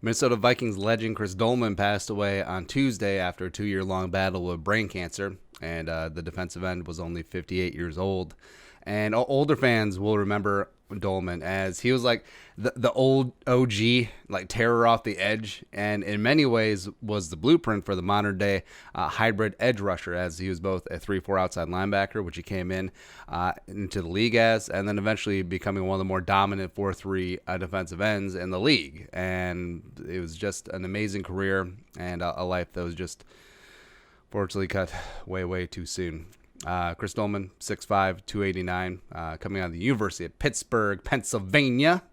Minnesota Vikings legend Chris Doleman passed away on Tuesday after a 2-year-long battle with brain cancer, and the defensive end was only 58 years old. And older fans will remember Doleman as he was like the old OG, like terror off the edge, and in many ways was the blueprint for the modern day hybrid edge rusher, as he was both a 3-4 outside linebacker, which he came in into the league as, and then eventually becoming one of the more dominant 4-3 defensive ends in the league. And it was just an amazing career and a life that was just fortunately cut way too soon. Chris Doleman, 6'5", 289, coming out of the University of Pittsburgh, Pennsylvania,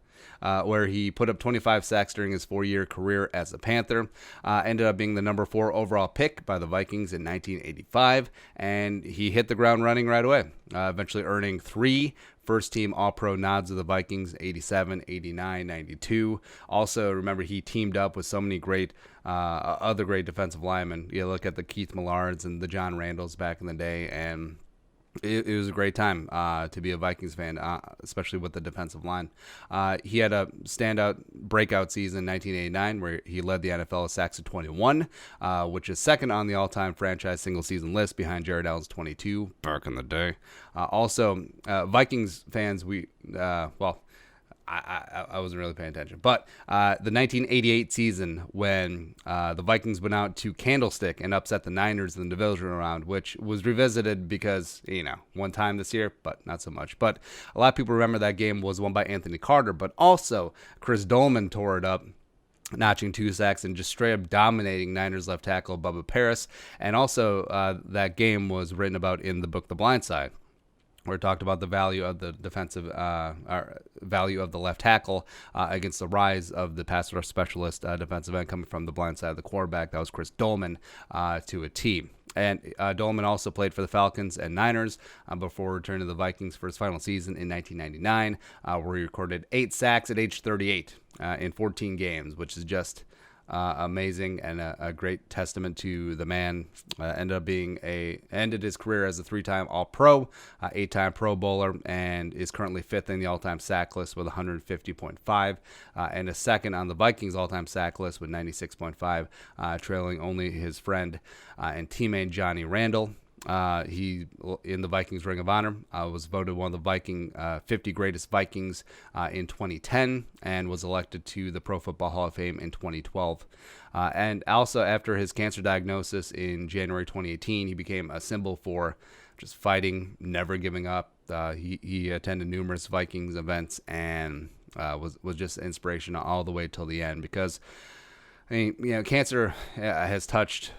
where he put up 25 sacks during his 4-year career as a Panther. Ended up being the number 4 overall pick by the Vikings in 1985, and he hit the ground running right away, eventually earning 3 first-team All-Pro nods of the Vikings, 87, 89, 92. Also, remember, he teamed up with so many great other great defensive linemen. You look at the Keith Millards and the John Randalls back in the day, and it was a great time to be a Vikings fan, especially with the defensive line. He had a standout breakout season in 1989 where he led the NFL with sacks of 21, which is second on the all-time franchise single-season list behind Jared Allen's 22 back in the day. Also, Vikings fans, I wasn't really paying attention. But the 1988 season when the Vikings went out to Candlestick and upset the Niners in the divisional round, which was revisited because, one time this year, but not so much. But a lot of people remember that game was won by Anthony Carter, but also Chris Doleman tore it up, notching 2 sacks and just straight up dominating Niners left tackle Bubba Paris. And also that game was written about in the book The Blind Side, where it talked about the value of the defensive value of the left tackle against the rise of the pass rush specialist defensive end coming from the blind side of the quarterback. That was Chris Doleman to a T. And Doleman also played for the Falcons and Niners before returning to the Vikings for his final season in 1999, where he recorded 8 sacks at age 38 in 14 games, which is just amazing and a great testament to the man. Ended his career as a 3-time All-Pro, 8-time Pro Bowler, and is currently 5th in the all-time sack list with 150.5, and a 2nd on the Vikings all-time sack list with 96.5, trailing only his friend and teammate Johnny Randall. He, in the Vikings Ring of Honor, was voted one of the Viking 50 greatest Vikings in 2010 and was elected to the Pro Football Hall of Fame in 2012. And also, after his cancer diagnosis in January 2018, he became a symbol for just fighting, never giving up. He attended numerous Vikings events and was just inspiration all the way till the end, because cancer has touched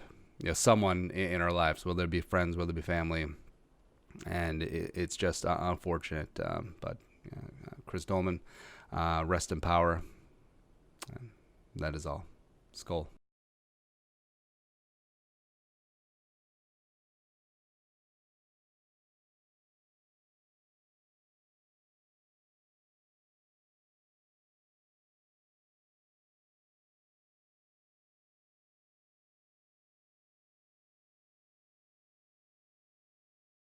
someone in our lives, whether it be friends, whether it be family, and it's just unfortunate. But Chris Doleman, rest in power. That is all. Skull.